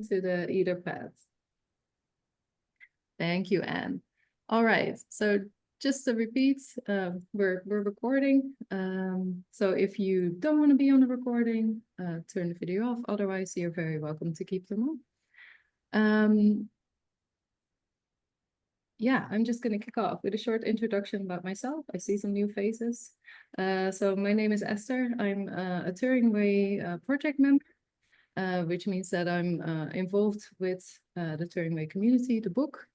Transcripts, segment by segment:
to the Etherpad. Thank you, Anne. All right, so just to repeat, we're recording. So if you don't want to be on the recording, turn the video off. Otherwise, you're very welcome to keep them on. Yeah, I'm just going to kick off with a short introduction about myself. I see some new faces. So my name is Esther. I'm a Turing Way project member, which means that I'm involved with the Turing Way community, the book.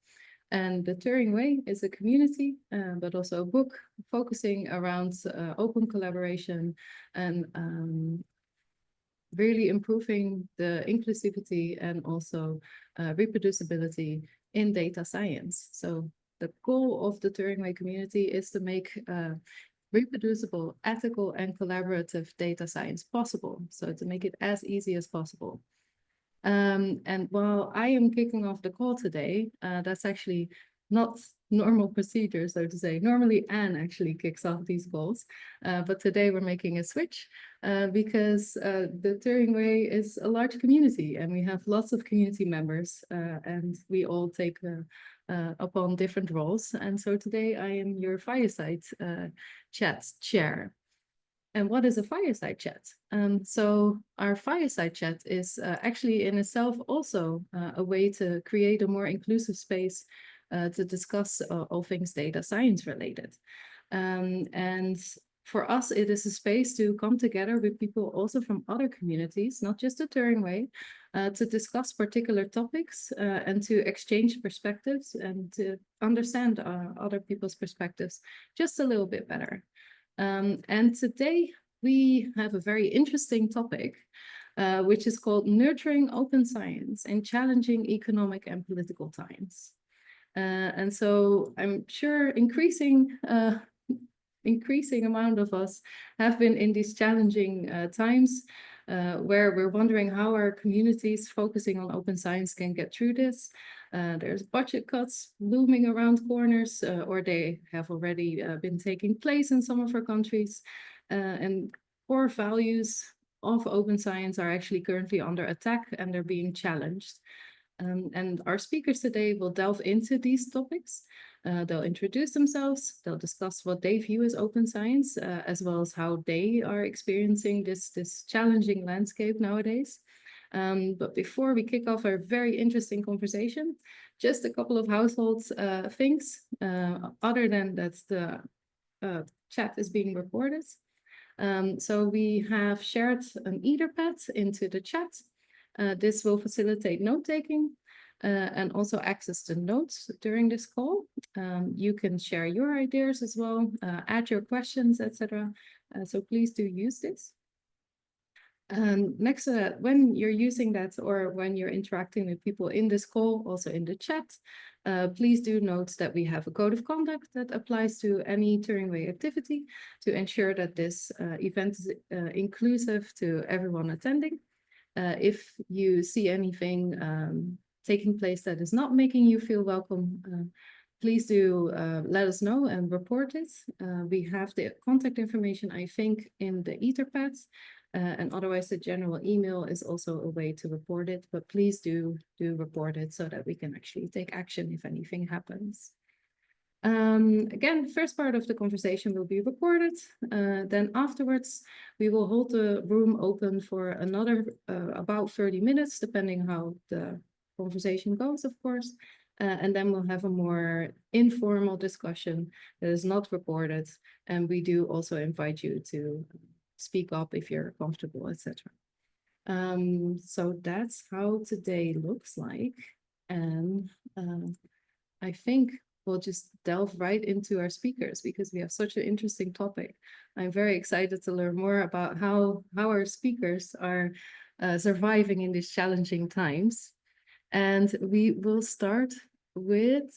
And the Turing Way is a community, but also a book focusing around open collaboration and really improving the inclusivity and also reproducibility in data science. So the goal of the Turing Way community is to make reproducible, ethical, and collaborative data science possible. So to make it as easy as possible. And while I am kicking off the call today, that's actually not normal procedure, so to say. Normally, Anne actually kicks off these calls, but today we're making a switch because the Turing Way is a large community and we have lots of community members and we all take upon different roles. And so today I am your Fireside Chat chair. And what is a fireside chat? So our fireside chat is actually in itself also a way to create a more inclusive space to discuss all things data science related. And for us, it is a space to come together with people also from other communities, not just the Turing Way, to discuss particular topics and to exchange perspectives and to understand other people's perspectives just a little bit better. And today we have a very interesting topic, which is called Nurturing Open Science in Challenging Economic and Political Times. And so I'm sure increasing amount of us have been in these challenging times where we're wondering how our communities focusing on open science can get through this. There's budget cuts looming around corners, or they have already been taking place in some of our countries. And core values of open science are actually currently under attack and they're being challenged. And our speakers today will delve into these topics. They'll introduce themselves, they'll discuss what they view as open science, as well as how they are experiencing this challenging landscape nowadays. But before we kick off our very interesting conversation, just a couple of household things, other than that the chat is being recorded. So we have shared an Etherpad into the chat. This will facilitate note-taking and also access the notes during this call. You can share your ideas as well, add your questions, etc. So please do use this. Next to that, when you're using that or when you're interacting with people in this call, also in the chat, please do note that we have a code of conduct that applies to any Turing Way activity to ensure that this event is inclusive to everyone attending. If you see anything taking place that is not making you feel welcome, please do let us know and report it. We have the contact information, I think, in the Etherpads. And otherwise, the general email is also a way to report it. But please do report it so that we can actually take action if anything happens. Again, first part of the conversation will be recorded. Then afterwards, we will hold the room open for another about 30 minutes, depending how the conversation goes, of course. And then we'll have a more informal discussion that is not recorded. And we do also invite you to speak up if you're comfortable, etc. So that's how today looks like. And I think we'll just delve right into our speakers because we have such an interesting topic. I'm very excited to learn more about how our speakers are surviving in these challenging times. And we will start with,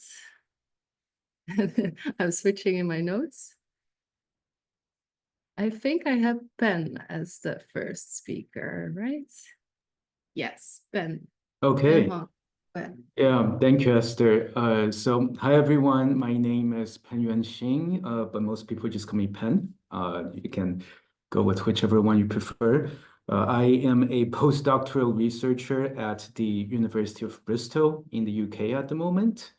I'm switching in my notes. I think I have Ben as the first speaker, right? Yes, Ben. Okay. Ben. Yeah, thank you, Esther. So hi, everyone. My name is Pen-Yuan Hsing, but most people just call me Pen. You can go with whichever one you prefer. I am a postdoctoral researcher at the University of Bristol in the UK at the moment.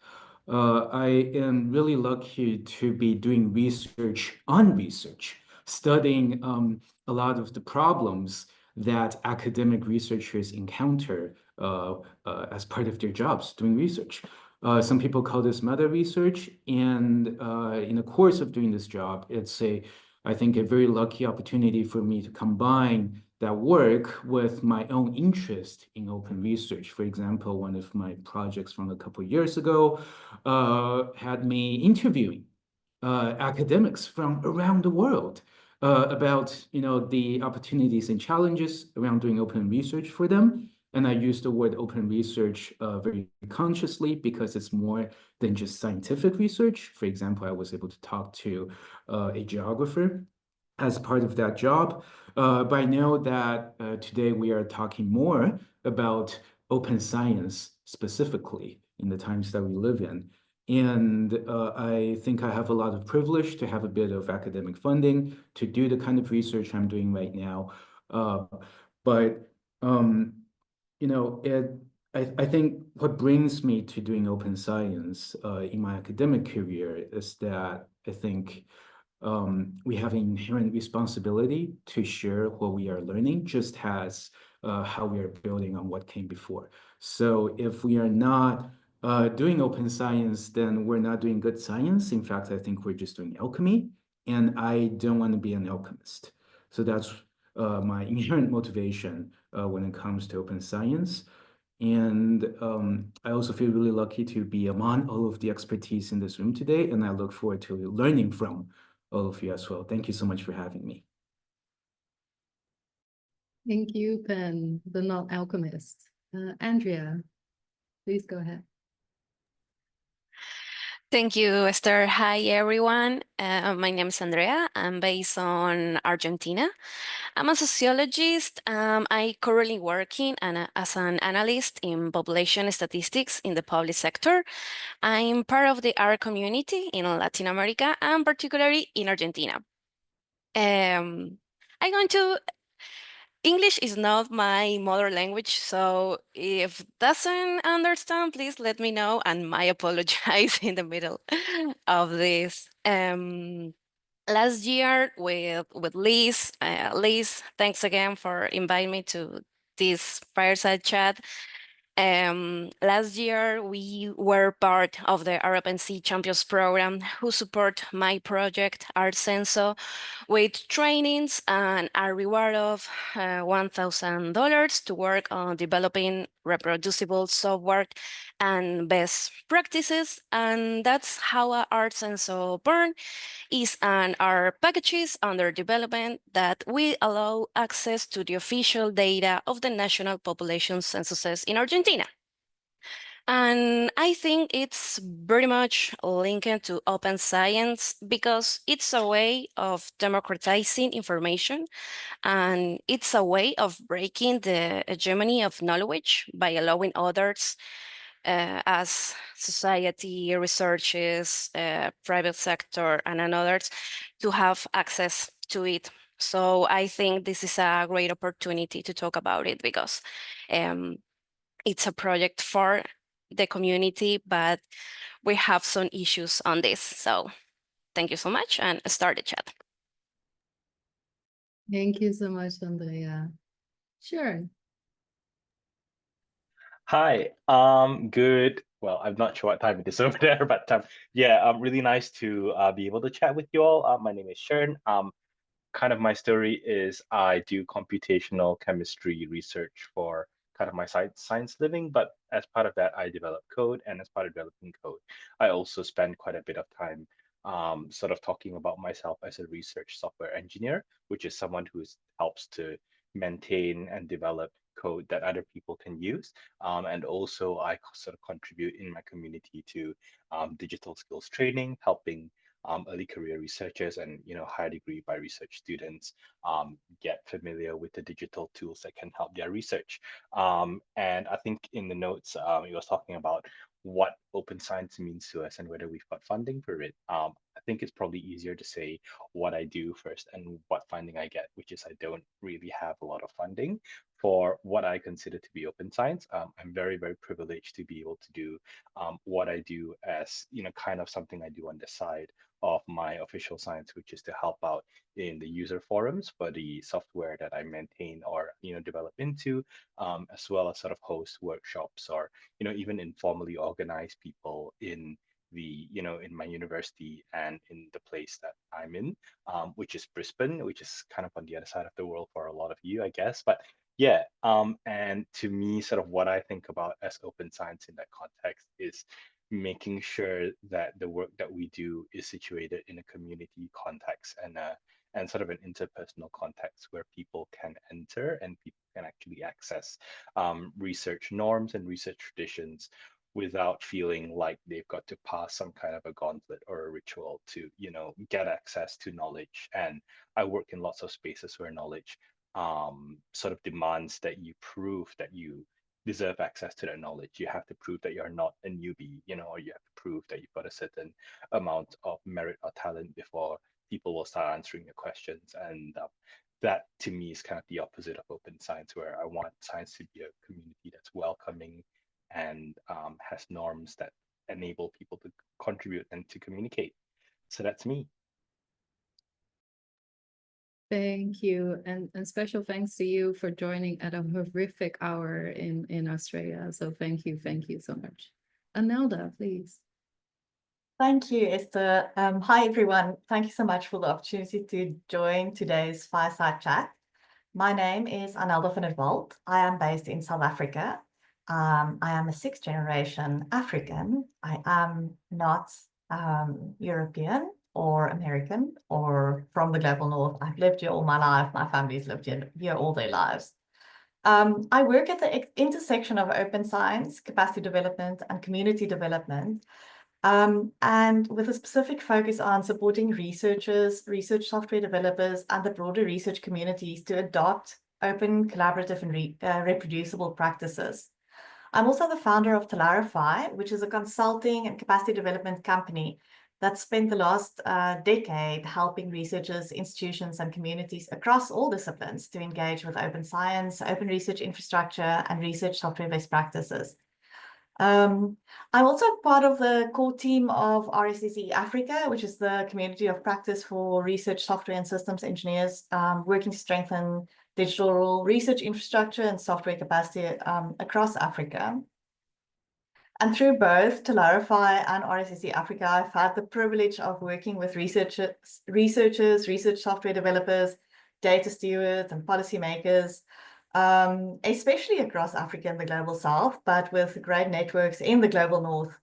I am really lucky to be doing research on research, studying a lot of the problems that academic researchers encounter as part of their jobs doing research. Some people call this meta research, and in the course of doing this job, I think, a very lucky opportunity for me to combine that work with my own interest in open research. For example, one of my projects from a couple of years ago had me interviewing academics from around the world about the opportunities and challenges around doing open research for them. And I use the word open research very consciously because it's more than just scientific research. For example, I was able to talk to a geographer as part of that job. But I know that today we are talking more about open science specifically in the times that we live in. And I think I have a lot of privilege to have a bit of academic funding to do the kind of research I'm doing right now. But I think what brings me to doing open science in my academic career is that I think we have an inherent responsibility to share what we are learning, just as how we are building on what came before. So if we are not doing open science, then we're not doing good science. In fact, I think we're just doing alchemy, and I don't want to be an alchemist. So that's my inherent motivation when it comes to open science. And I also feel really lucky to be among all of the expertise in this room today, and I look forward to learning from all of you as well. Thank you so much for having me. Thank you, Pen, the not alchemist. Andrea, please go ahead. Thank you, Esther. Hi, everyone. My name is Andrea. I'm based on Argentina. I'm a sociologist. I currently working as an analyst in population statistics in the public sector. I'm part of the R community in Latin America and particularly in Argentina. I'm going to English is not my mother language, so if doesn't understand, please let me know, and I apologize in the middle of this. Last year with Liz, Liz, thanks again for inviting me to this Fireside Chat. Last year, we were part of the ARcenso Champions program who support my project, ARcenso, with trainings and a reward of $1,000 to work on developing reproducible software and best practices. And that's how ARcenso born is an R packages under development that will allow access to the official data of the national population censuses in Argentina. And I think it's very much linked to open science because it's a way of democratizing information and it's a way of breaking the hegemony of knowledge by allowing others as society, researchers, private sector, and others to have access to it. So I think this is a great opportunity to talk about it because it's a project for the community, but we have some issues on this. So thank you so much and start the chat. Thank you so much, Andrea. Sure. Hi, good. Well, I'm not sure what time it is over there, but yeah, really nice to be able to chat with you all. My name is Shern. Kind of my story is I do computational chemistry research for kind of my science living, but as part of that, I develop code, and as part of developing code, I also spend quite a bit of time sort of talking about myself as a research software engineer, which is someone who helps to maintain and develop code that other people can use. And also I sort of contribute in my community to digital skills training, helping early career researchers and higher degree by research students get familiar with the digital tools that can help their research. And I think in the notes, it was talking about what open science means to us and whether we've got funding for it. I think it's probably easier to say what I do first and what funding I get, which is I don't really have a lot of funding for what I consider to be open science. I'm very, very privileged to be able to do what I do as, kind of something I do on the side of my official science, which is to help out in the user forums for the software that I maintain or, develop into, as well as sort of host workshops or, even informally organize people in in my university and in the place that I'm in, which is Brisbane, which is kind of on the other side of the world for a lot of you, I guess. But yeah, and to me, sort of what I think about as open science in that context is making sure that the work that we do is situated in a community context and sort of an interpersonal context where people can enter and people can actually access research norms and research traditions without feeling like they've got to pass some kind of a gauntlet or a ritual to, get access to knowledge. And I work in lots of spaces where knowledge sort of demands that you prove that you deserve access to that knowledge. You have to prove that you're not a newbie, or you have to prove that you've got a certain amount of merit or talent before people will start answering your questions. And that to me is kind of the opposite of open science, where I want science to be a community that's welcoming and has norms that enable people to contribute and to communicate. So that's me. Thank you. And special thanks to you for joining at a horrific hour in Australia. So thank you so much. Anelda, please. Thank you, Esther. Hi, everyone. Thank you so much for the opportunity to join today's Fireside Chat. My name is Anelda van der Walt. I am based in South Africa. I am a sixth generation African. I am not European or American or from the global north. I've lived here all my life. My family's lived here all their lives. I work at the intersection of open science, capacity development, and community development, and with a specific focus on supporting researchers, research software developers, and the broader research communities to adopt open, collaborative, and reproducible practices. I'm also the founder of Talarify, which is a consulting and capacity development company that spent the last decade helping researchers, institutions, and communities across all disciplines to engage with open science, open research infrastructure, and research software best practices. I'm also part of the core team of ARcenso Africa, which is the community of practice for research software and systems engineers, working to strengthen digital research infrastructure and software capacity across Africa. And through both Talarify and ARcenso Africa, I've had the privilege of working with researchers, research software developers, data stewards, and policymakers, especially across Africa and the global south, but with great networks in the global north,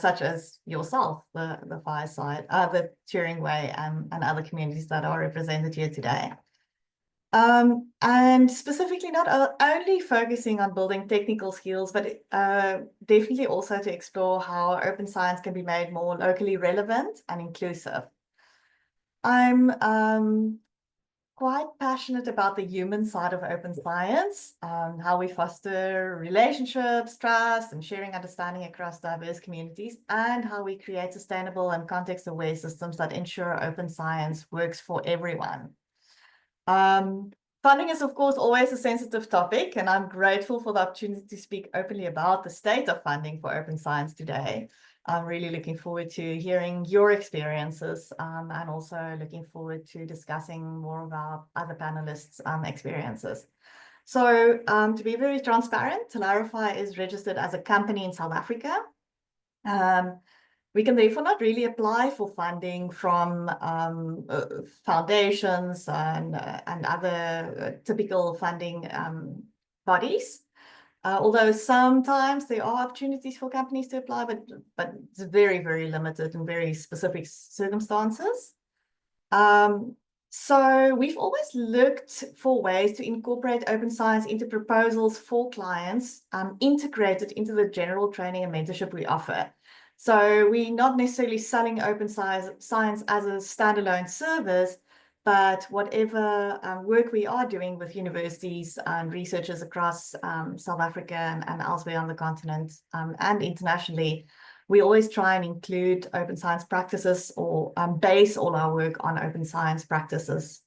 such as yourself, the Fireside, the Turing Way, and other communities that are represented here today. And specifically not only focusing on building technical skills, but definitely also to explore how open science can be made more locally relevant and inclusive. I'm quite passionate about the human side of open science, how we foster relationships, trust, and sharing understanding across diverse communities, and how we create sustainable and context-aware systems that ensure open science works for everyone. Funding is, of course, always a sensitive topic, and I'm grateful for the opportunity to speak openly about the state of funding for open science today. I'm really looking forward to hearing your experiences and also looking forward to discussing more about other panelists' experiences. So to be very transparent, Talarify is registered as a company in South Africa. We can therefore not really apply for funding from foundations and other typical funding bodies. Although sometimes there are opportunities for companies to apply, but it's very, very limited in very specific circumstances. So we've always looked for ways to incorporate open science into proposals for clients, integrated into the general training and mentorship we offer. So we're not necessarily selling open science as a standalone service, but whatever work we are doing with universities and researchers across South Africa and elsewhere on the continent and internationally, we always try and include open science practices or base all our work on open science practices,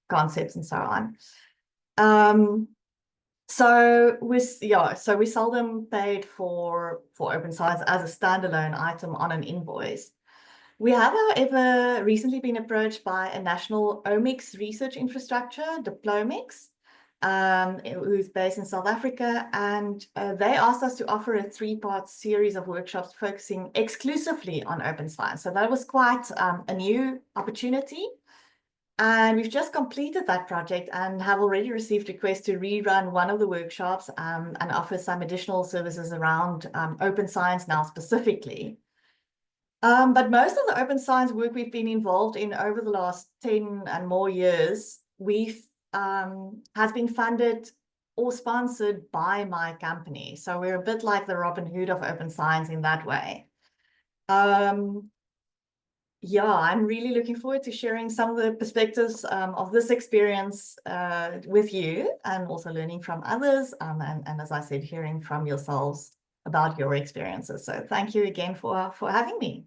concepts, and so on. So we seldom paid for open science as a standalone item on an invoice. We have, however, recently been approached by a national omics research infrastructure, Diplomix, who's based in South Africa, and they asked us to offer a 3-part series of workshops focusing exclusively on open science. So that was quite a new opportunity. And we've just completed that project and have already received requests to rerun one of the workshops and offer some additional services around open science now specifically. But most of the open science work we've been involved in over the last 10 and more years, has been funded or sponsored by my company. So we're a bit like the Robin Hood of open science in that way. Yeah, I'm really looking forward to sharing some of the perspectives of this experience with you, and also learning from others, and as I said, hearing from yourselves about your experiences. So thank you again for having me.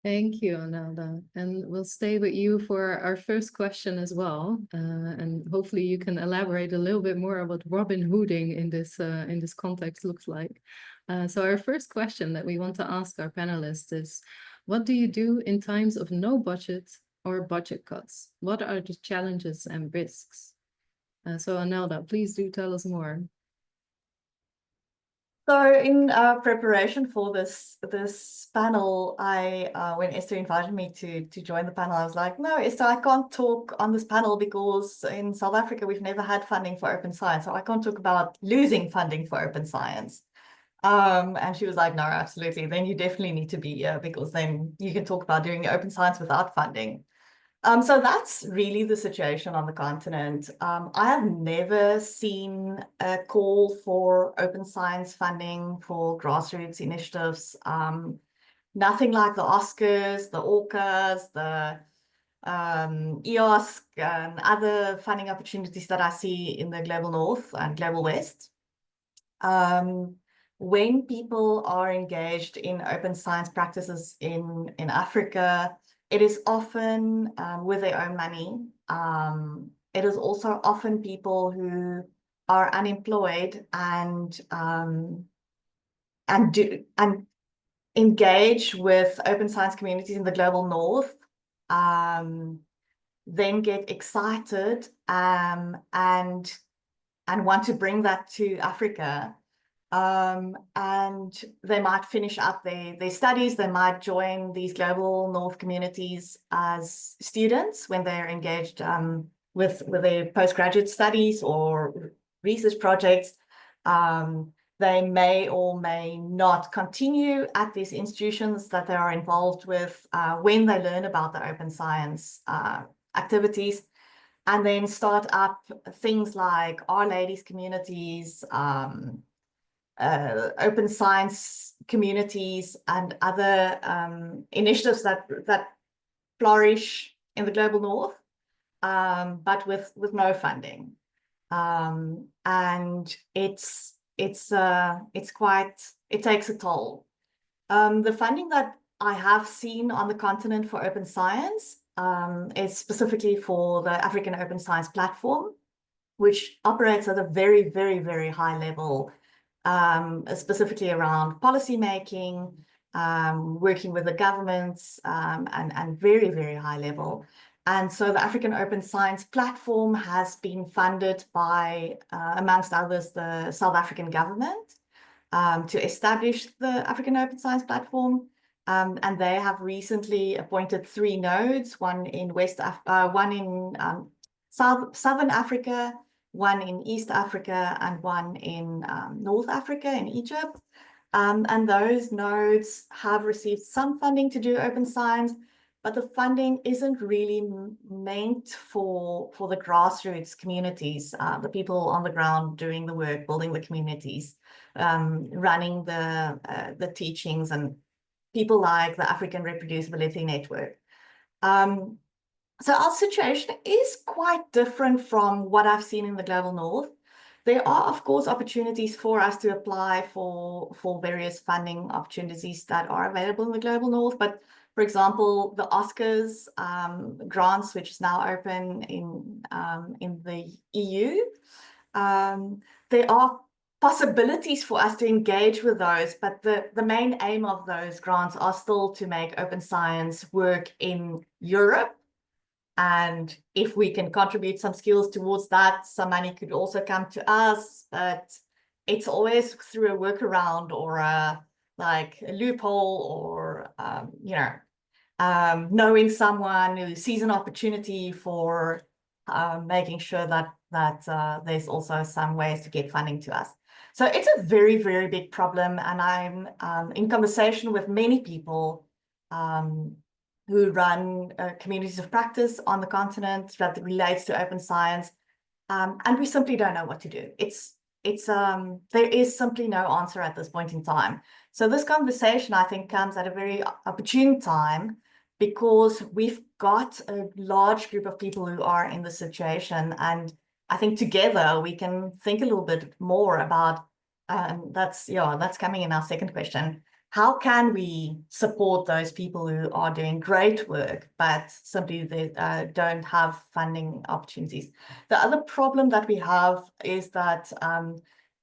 Thank you, Anelda. And we'll stay with you for our first question as well. And hopefully you can elaborate a little bit more on what Robin Hooding in this context looks like. So our first question that we want to ask our panelists is, what do you do in times of no budget or budget cuts? What are the challenges and risks? So Anelda, please do tell us more. So in preparation for this panel, when Esther invited me to join the panel, I was like, no, Esther, I can't talk on this panel because in South Africa, we've never had funding for open science. So I can't talk about losing funding for open science. And she was like, no, absolutely. Then you definitely need to be here because then you can talk about doing open science without funding. So that's really the situation on the continent. I have never seen a call for open science funding for grassroots initiatives. Nothing like the Oscars, the Orcas, the EOSC, and other funding opportunities that I see in the Global North and Global West. When people are engaged in open science practices in Africa, it is often with their own money. It is also often people who are unemployed and engage with open science communities in the Global North, then get excited and want to bring that to Africa. And they might finish up their studies. They might join these Global North communities as students when they're engaged with their postgraduate studies or research projects. They may or may not continue at these institutions that they are involved with when they learn about the open science activities, and then start up things like Our Ladies communities, open science communities, and other initiatives that flourish in the Global North, but with no funding. And it takes a toll. The funding that I have seen on the continent for open science is specifically for the African Open Science Platform, which operates at a very, very, very high level, specifically around policy making, working with the governments, and very, very high level. And so the African Open Science Platform has been funded by, amongst others, the South African government to establish the African Open Science Platform. And they have recently appointed 3 nodes, one in Southern Africa, one in East Africa, and one in North Africa, in Egypt. And those nodes have received some funding to do open science, but the funding isn't really meant for the grassroots communities, the people on the ground doing the work, building the communities, running the teachings, and people like the African Reproducibility Network. So our situation is quite different from what I've seen in the Global North. There are, of course, opportunities for us to apply for various funding opportunities that are available in the Global North. But for example, the Oscars grants, which is now open in the EU, there are possibilities for us to engage with those, but the main aim of those grants are still to make open science work in Europe. And if we can contribute some skills towards that, some money could also come to us, but it's always through a workaround or like a loophole, or knowing someone who sees an opportunity for making sure that there's also some ways to get funding to us. So it's a very, very big problem, and I'm in conversation with many people who run communities of practice on the continent that relates to open science, and we simply don't know what to do. There is simply no answer at this point in time. So this conversation, I think, comes at a very opportune time, because we've got a large group of people who are in this situation, and I think together we can think a little bit more about, that's coming in our second question. How can we support those people who are doing great work, but simply they don't have funding opportunities? The other problem that we have is that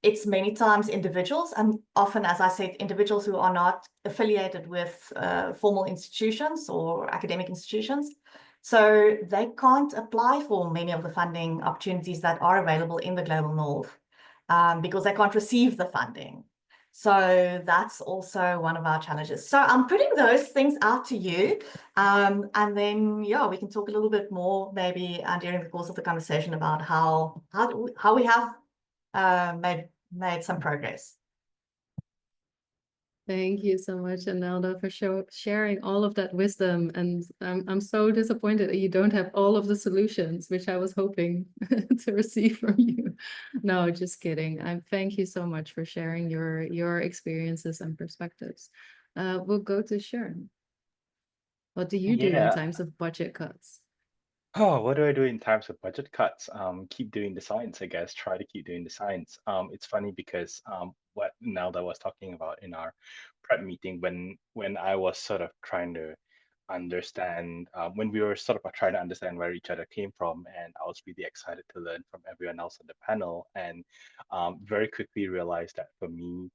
it's many times individuals, and often, as I said, individuals who are not affiliated with formal institutions or academic institutions. So they can't apply for many of the funding opportunities that are available in the Global North because they can't receive the funding. So that's also one of our challenges. So I'm putting those things out to you. And then, we can talk a little bit more maybe during the course of the conversation about how we have made some progress. Thank you so much, Anelda, for sharing all of that wisdom. And I'm so disappointed that you don't have all of the solutions, which I was hoping to receive from you. No, just kidding. Thank you so much for sharing your experiences and perspectives. We'll go to Shern. What do you do in times of budget cuts? Oh, what do I do in times of budget cuts? Keep doing the science, I guess. Try to keep doing the science. It's funny because what Nelda was talking about in our prep meeting, when I was sort of trying to understand, when we were sort of trying to understand where each other came from, and I was really excited to learn from everyone else on the panel, and very quickly realized that for me,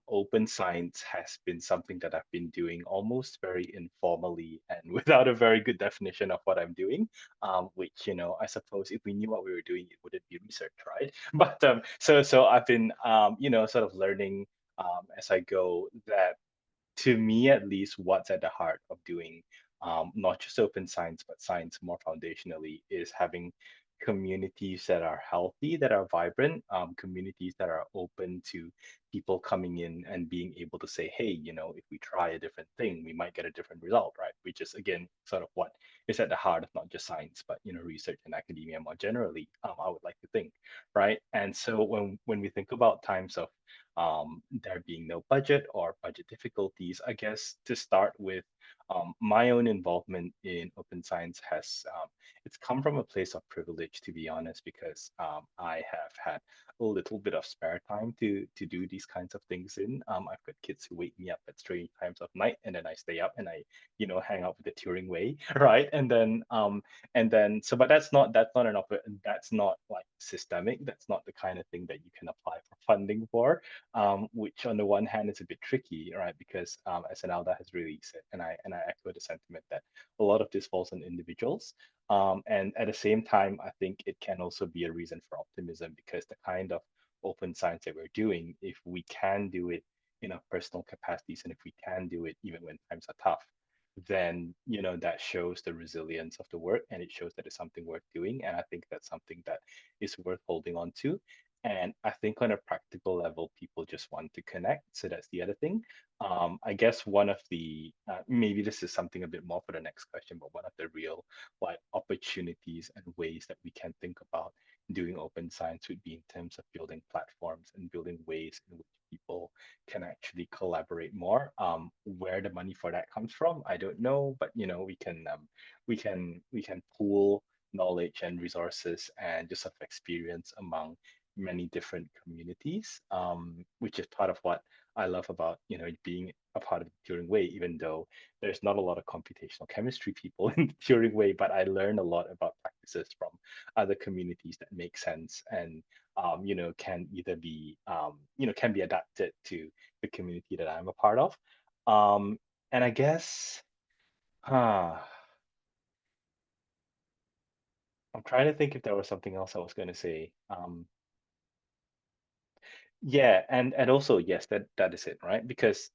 open science has been something that I've been doing almost very informally and without a very good definition of what I'm doing, which, I suppose if we knew what we were doing, it wouldn't be research, right? But so I've been, sort of learning as I go, that to me at least, what's at the heart of doing not just open science, but science more foundationally, is having communities that are healthy, that are vibrant, communities that are open to people coming in and being able to say, hey, if we try a different thing, we might get a different result, right? Which is, again, sort of what is at the heart of not just science, but, research and academia more generally, I would like to think, right? And so when we think about times of there being no budget or budget difficulties, I guess to start with, my own involvement in open science has it's come from a place of privilege, to be honest, because I have had a little bit of spare time to do these kinds of things in. I've got kids who wake me up at strange times of night, and then I stay up and I hang out with the Turing Way, right? And then so, but that's not that's not like systemic. That's not the kind of thing that you can apply for funding for, which on the one hand is a bit tricky, right? Because as Anelda has really said, and I echo the sentiment that a lot of this falls on individuals. And at the same time, I think it can also be a reason for optimism, because the kind of open science that we're doing, if we can do it in our personal capacities, and if we can do it even when times are tough, then that shows the resilience of the work, and it shows that it's something worth doing. And I think that's something that is worth holding on to. And I think on a practical level, people just want to connect. So that's the other thing. I guess one of the maybe this is something a bit more for the next question, but one of the real like opportunities and ways that we can think about doing open science would be in terms of building platforms and building ways in which people can actually collaborate more. Where the money for that comes from, I don't know, but you know, we can pool knowledge and resources and just sort of experience among many different communities, which is part of what I love about, you know, being a part of the Turing Way, even though there's not a lot of computational chemistry people in the Turing Way, but I learn a lot about practices from other communities that make sense and, you know, can either be, you know, can be adapted to the community that I'm a part of. And I guess, huh, I'm trying to think if there was something else I was going to say. Yeah, and also yes, that is it, right? Because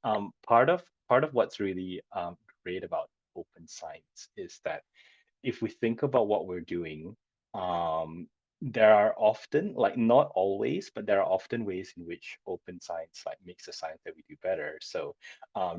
part of what's really great about open science is that if we think about what we're doing, there are often, like not always, but there are often ways in which open science like makes the science that we do better. So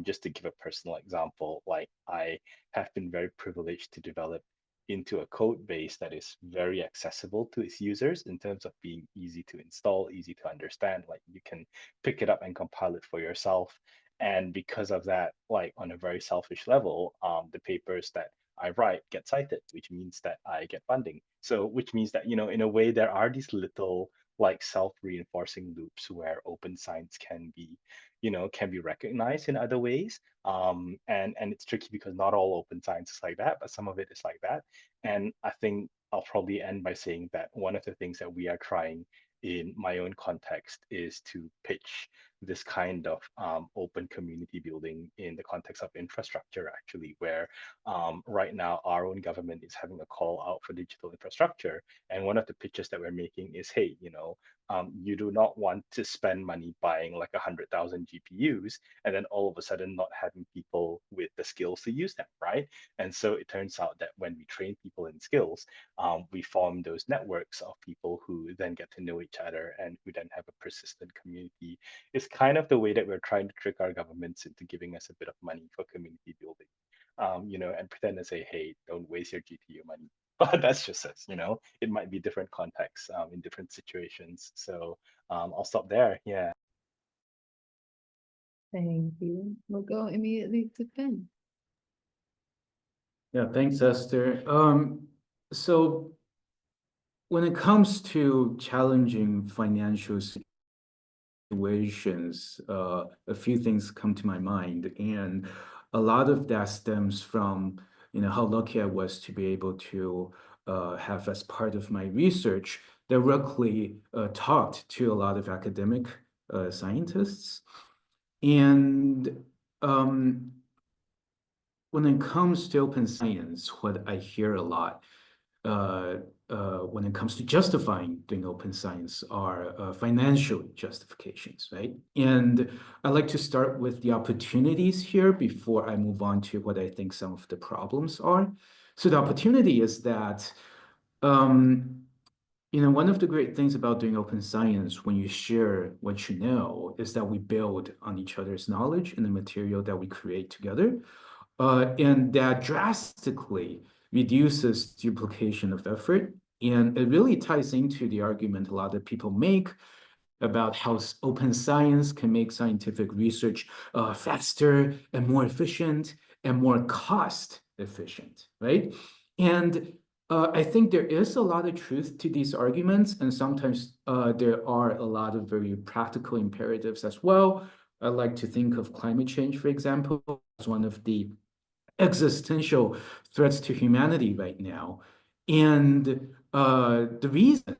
just to give a personal example, like I have been very privileged to develop into a code base that is very accessible to its users in terms of being easy to install, easy to understand, like you can pick it up and compile it for yourself. And because of that, like on a very selfish level, the papers that I write get cited, which means that I get funding. So, which means that, you know, in a way, there are these little like self-reinforcing loops where open science can be, you know, can be recognized in other ways. And it's tricky because not all open science is like that, but some of it is like that. And I think I'll probably end by saying that one of the things that we are trying in my own context is to pitch this kind of open community building in the context of infrastructure, actually, where right now our own government is having a call out for digital infrastructure. And one of the pitches that we're making is, hey, you know, you do not want to spend money buying like 100,000 GPUs and then all of a sudden not having people with the skills to use them, right? And so it turns out that when we train people in skills, we form those networks of people who then get to know each other and who then have a persistent community. It's kind of the way that we're trying to trick our governments into giving us a bit of money for community building, you know, and pretend to say, hey, don't waste your GPU money. But that's just us, you know, it might be different contexts in different situations. So I'll stop there. Yeah. Thank you. We'll go immediately to Pen. Yeah, thanks, Esther. So when it comes to challenging financial situations, a few things come to my mind, and a lot of that stems from, you know, how lucky I was to be able to have as part of my research directly talked to a lot of academic scientists. And when it comes to open science, what I hear a lot when it comes to justifying doing open science are financial justifications, right? And I'd like to start with the opportunities here before I move on to what I think some of the problems are. So the opportunity is that, you know, one of the great things about doing open science when you share what you know is that we build on each other's knowledge and the material that we create together. And that drastically reduces duplication of effort. And it really ties into the argument a lot of people make about how open science can make scientific research faster and more efficient and more cost efficient, right? And I think there is a lot of truth to these arguments, and sometimes there are a lot of very practical imperatives as well. I like to think of climate change, for example, as one of the existential threats to humanity right now. And the reason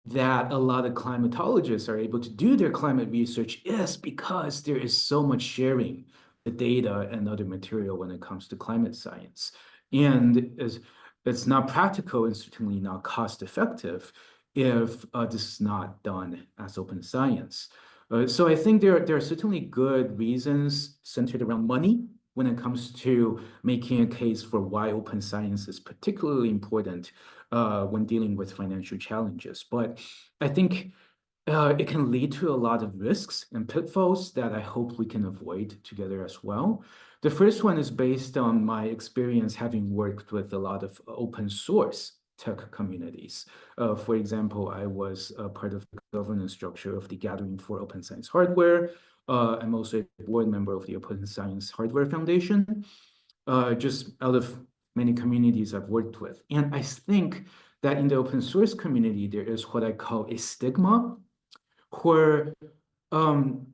that a lot of climatologists are able to do their climate research is because there is so much sharing the data and other material when it comes to climate science. And it's not practical and certainly not cost effective if this is not done as open science. So I think there are certainly good reasons centered around money when it comes to making a case for why open science is particularly important when dealing with financial challenges. But I think it can lead to a lot of risks and pitfalls that I hope we can avoid together as well. The first one is based on my experience having worked with a lot of open source tech communities. For example, I was a part of the governance structure of the Gathering for Open Science Hardware. I'm also a board member of the Open Science Hardware Foundation, just out of many communities I've worked with. And I think that in the open source community, there is what I call a stigma, where um,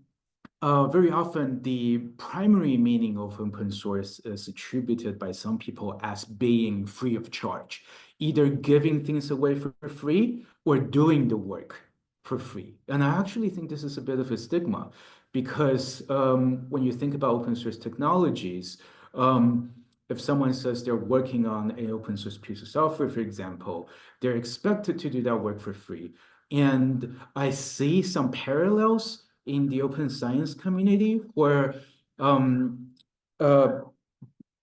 very often the primary meaning of open source is attributed by some people as being free of charge, either giving things away for free or doing the work for free. And I actually think this is a bit of a stigma because when you think about open source technologies, if someone says they're working on an open source piece of software, for example, they're expected to do that work for free. And I see some parallels in the open science community where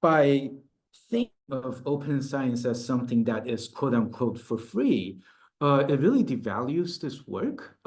by thinking of open science as something that is quote unquote for free, it really devalues this work.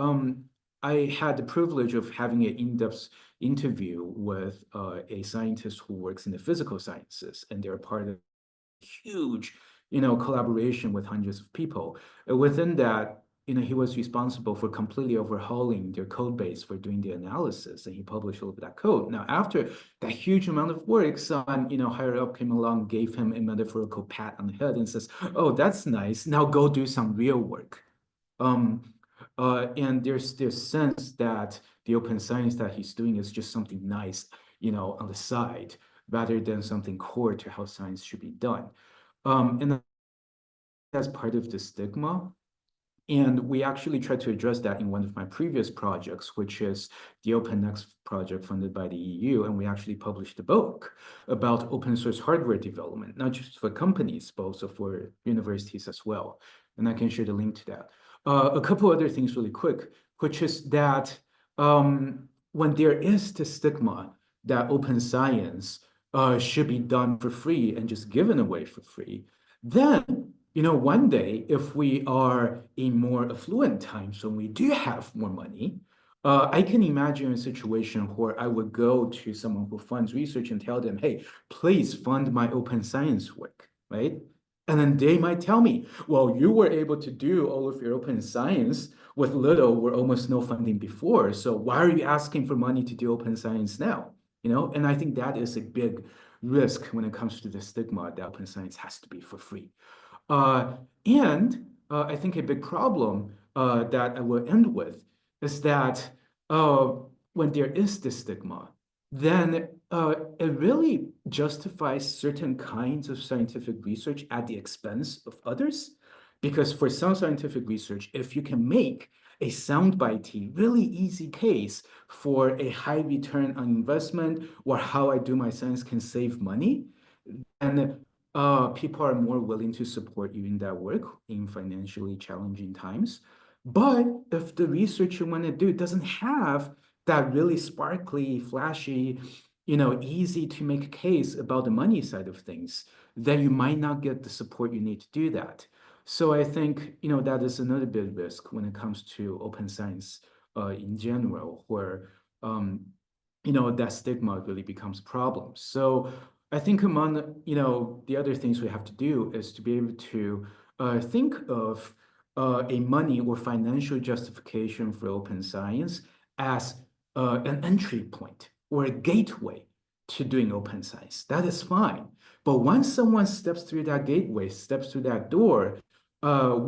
I had the privilege of having an in-depth interview with a scientist who works in the physical sciences, and they're part of a huge, collaboration with hundreds of people. Within that, he was responsible for completely overhauling their code base for doing the analysis, and he published all of that code. Now, after that huge amount of work, someone, higher up came along, gave him a metaphorical pat on the head and says, "Oh, that's nice. Now go do some real work." And there's this sense that the open science that he's doing is just something nice, on the side, rather than something core to how science should be done. And that's part of the stigma. And we actually tried to address that in one of my previous projects, which is the OpenX project funded by the EU. And we actually published a book about open source hardware development, not just for companies, but also for universities as well. And I can share the link to that. A couple other things really quick, which is that when there is the stigma that open science should be done for free and just given away for free, then one day, if we are in more affluent times when we do have more money, I can imagine a situation where I would go to someone who funds research and tell them, "Hey, please fund my open science work," right? And then they might tell me, "Well, you were able to do all of your open science with little or almost no funding before, so why are you asking for money to do open science now?" And I think that is a big risk when it comes to the stigma that open science has to be for free. And I think a big problem that I will end with is that when there is this stigma, then it really justifies certain kinds of scientific research at the expense of others. Because for some scientific research, if you can make a soundbite, really easy case for a high return on investment or how I do my science can save money, and people are more willing to support you in that work in financially challenging times. But if the research you want to do doesn't have that really sparkly, flashy, easy to make a case about the money side of things, then you might not get the support you need to do that. So I think, that is another big risk when it comes to open science in general, where, that stigma really becomes a problem. So I think among, the other things we have to do is to be able to think of a money or financial justification for open science as an entry point or a gateway to doing open science. That is fine. But once someone steps through that gateway, steps through that door,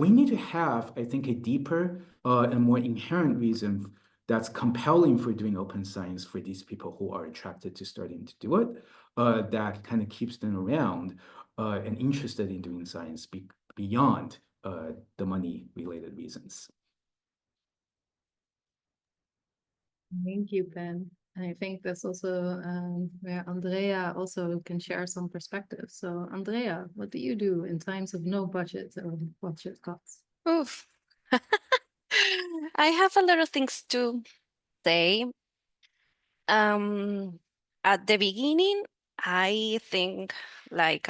we need to have, I think, a deeper and more inherent reason that's compelling for doing open science for these people who are attracted to starting to do it, that kind of keeps them around and interested in doing science beyond the money-related reasons. Thank you, Ben. I think that's also where Andrea also can share some perspective. So, Andrea, what do you do in times of no budget or budget cuts? Oof. I have a lot of things to say. At the beginning, I think like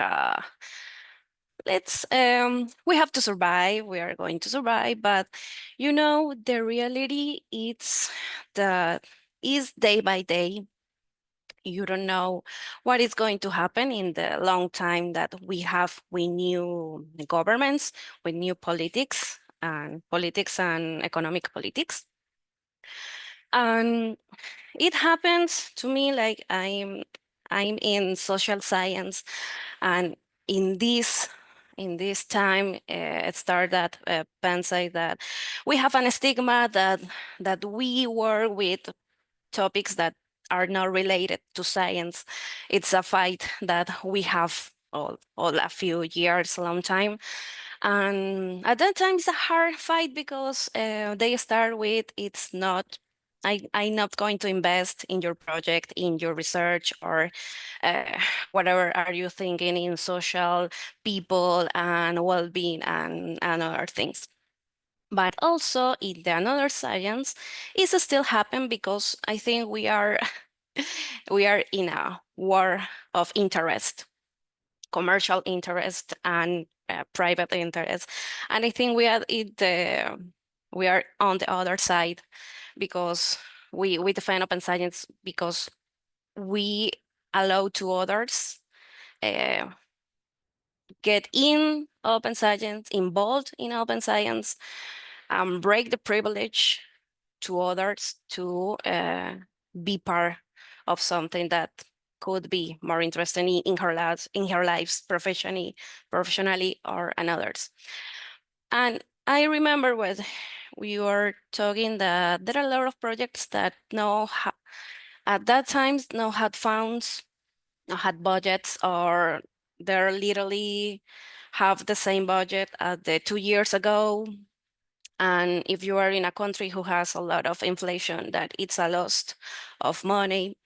we have to survive. We are going to survive, but the reality is day by day. You don't know what is going to happen in the long time that we have with new governments, with new politics and economic politics. And it happens to me like I'm in social science, and in this time, it started that Penn said that we have an stigma that we work with topics that are not related to science. It's a fight that we have all a few years, a long time. And at that time, it's a hard fight because they start with, I'm not going to invest in your project, in your research, or whatever are you thinking in social, people, and well-being, and other things. But also in the another science, it still happen because I think we are in a war of interest, commercial interest and private interest, and I think we are on the other side because we defend open science because we allow to others uh, get in open science, involved in open science, and break the privilege to others to be part of something that could be more interesting in her lives, professionally, or and others. And I remember when we were talking that there are a lot of projects that at that time no had funds, no had budgets, or they're literally have the same budget as the 2 years ago. And if you are in a country who has a lot of inflation, that it's a loss of money.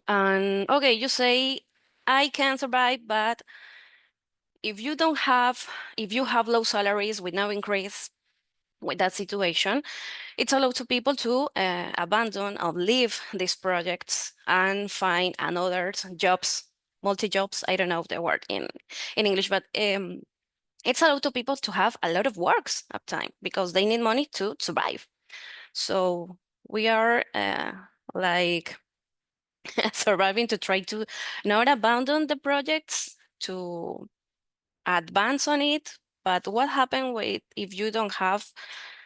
And okay, you say, I can survive, but if you have low salaries with no increase with that situation, it's allowed to people to abandon or leave these projects and find another jobs, multi-jobs. I don't know the word in English, but it's allowed to people to have a lot of works at time because they need money to survive. So we are like surviving to try to not abandon the projects, to advance on it. But what happens if you don't have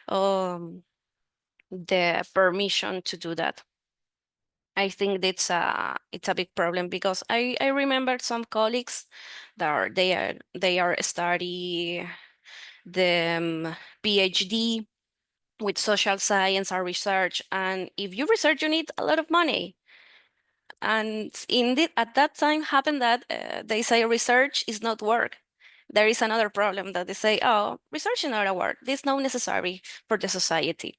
the permission to do that? I think it's a big problem because I remember some colleagues that they are study the PhD with social science or research, and if you research, you need a lot of money. And at that time happened that they say research is not work. There is another problem that they say, oh, research is not a work. This is not necessary for the society.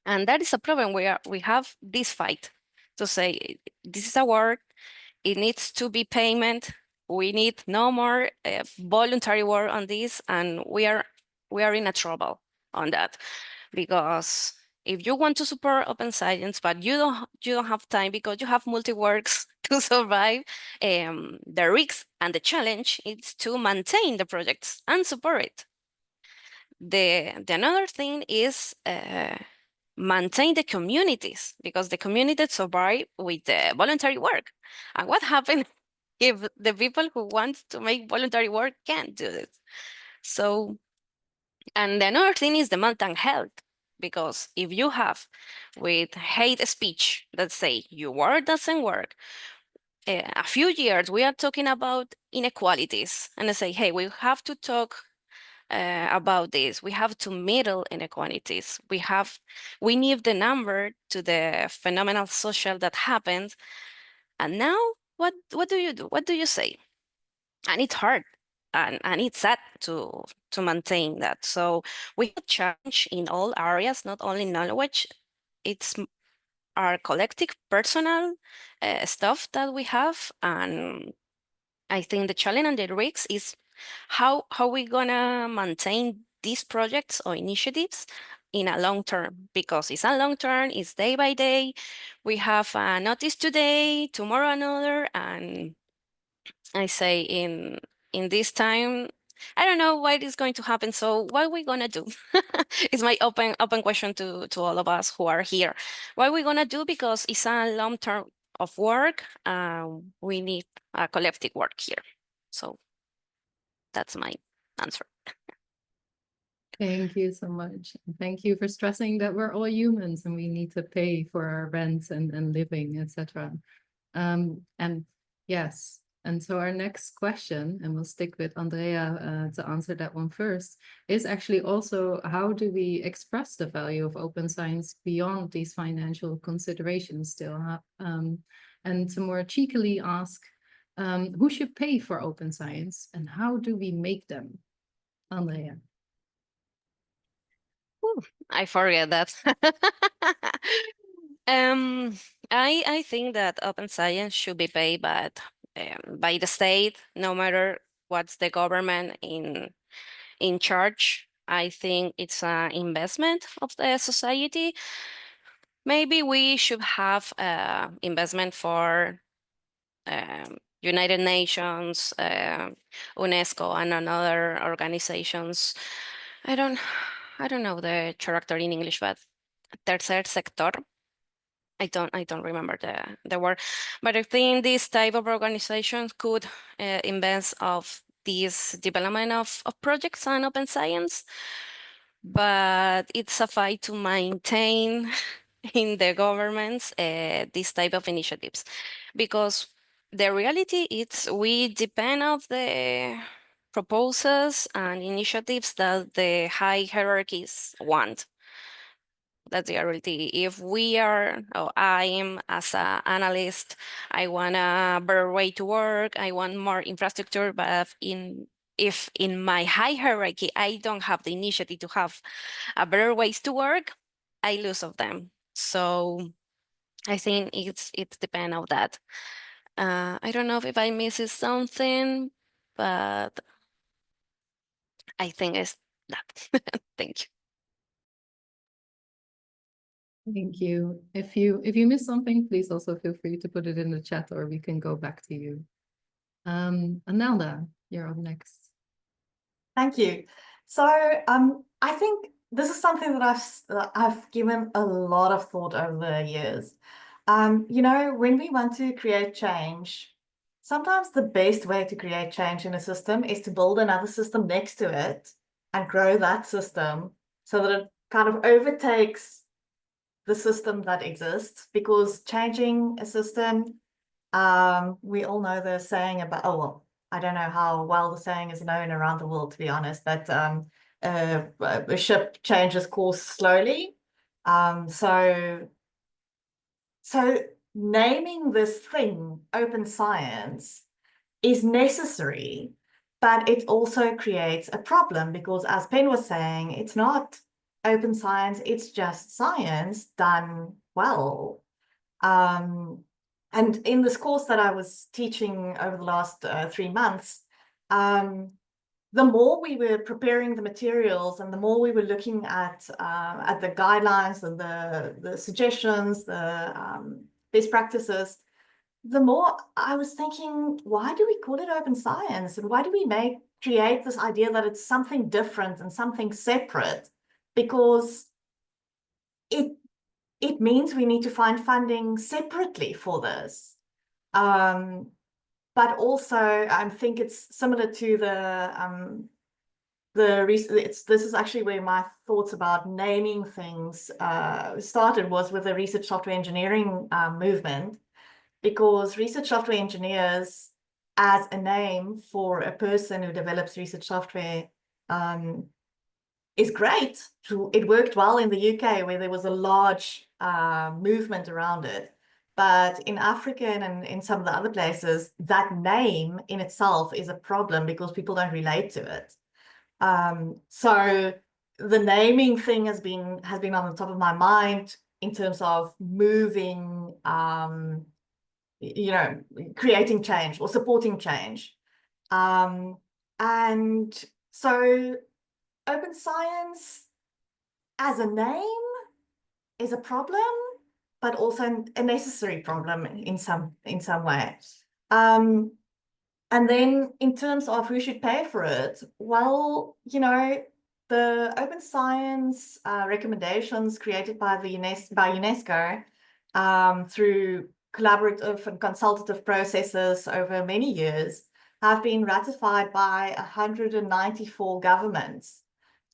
And that is a problem. We have this fight to say this is a work. It needs to be payment. We need no more voluntary work on this, and we are in a trouble on that, because if you want to support open science but you don't have time because you have multi-works to survive, the risk and the challenge is to maintain the projects and support it. The another thing is maintain the communities, because the communities survive with the voluntary work. And what happens if the people who want to make voluntary work can't do it? So, and the another thing is the mental health, because if you have with hate speech that say your work doesn't work, a few years we are talking about inequalities, and they say, hey, we have to talk about this. We have to middle inequalities. We need the number to the phenomenal social that happens. And now what do you do? What do you say? And it's hard, and it's sad to maintain that. So we have a challenge in all areas, not only knowledge. It's our collective personal stuff that we have. And I think the challenge and the risks is how we gonna maintain these projects or initiatives in a long term, because it's a long term, it's day by day. We have a notice today, tomorrow another, and I say in this time I don't know what is going to happen. So what are we gonna do? It's my open question to all of us who are here. What are we gonna do? Because it's a long term of work. We need a collective work here. So that's my answer. Thank you so much. Thank you for stressing that we're all humans and we need to pay for our rent and living, etc. And yes, and so our next question, and we'll stick with Andrea to answer that one first, is actually also how do we express the value of open science beyond these financial considerations still? And to more cheekily ask, who should pay for open science and how do we make them? Andrea. Ooh, I forget that. I think that open science should be paid by the state, no matter what's the government in charge. I think it's an investment of the society. Maybe we should have investment for United Nations, UNESCO, and another organizations. I don't know the character in English, but tercer sector. I don't remember the word, but I think this type of organizations could invest of this development of projects on open science, but it's a fight to maintain in the governments this type of initiatives, because the reality is we depend of the proposals and initiatives that the high hierarchies want. That's the reality. If we are, or I am as an analyst, I want a better way to work, I want more infrastructure, but if in my high hierarchy, I don't have the initiative to have a better ways to work, I lose of them. So I think it's depend of that. I don't know if I missed something, but I think it's that. Thank you. Thank you. If you missed something, please also feel free to put it in the chat or we can go back to you. Anelda, you're up next. Thank you. So I think this is something that I've given a lot of thought over the years. You know, when we want to create change, sometimes the best way to create change in a system is to build another system next to it and grow that system so that it kind of overtakes the system that exists, because changing a system, we all know the saying about, oh, well, I don't know how well the saying is known around the world, to be honest, but a ship changes course slowly. So naming this thing open science is necessary, but it also creates a problem because, as Pen was saying, it's not open science, it's just science done well. And in this course that I was teaching over the last 3 months, the more we were preparing the materials and the more we were looking at the guidelines and the suggestions, the best practices, the more I was thinking, why do we call it open science? And why do we create this idea that it's something different and something separate? Because it means we need to find funding separately for this. But also, I think it's similar to this is actually where my thoughts about naming things started, was with the research software engineering movement, because research software engineers, as a name for a person who develops research software, is great. It worked well in the UK, where there was a large movement around it. But in Africa and in some of the other places, that name in itself is a problem because people don't relate to it. So the naming thing has been on the top of my mind in terms of moving, you know, creating change or supporting change. And so open science as a name is a problem, but also a necessary problem in some way. And then in terms of who should pay for it, well, you know, the open science recommendations created by the UNESCO through collaborative and consultative processes over many years have been ratified by 194 governments.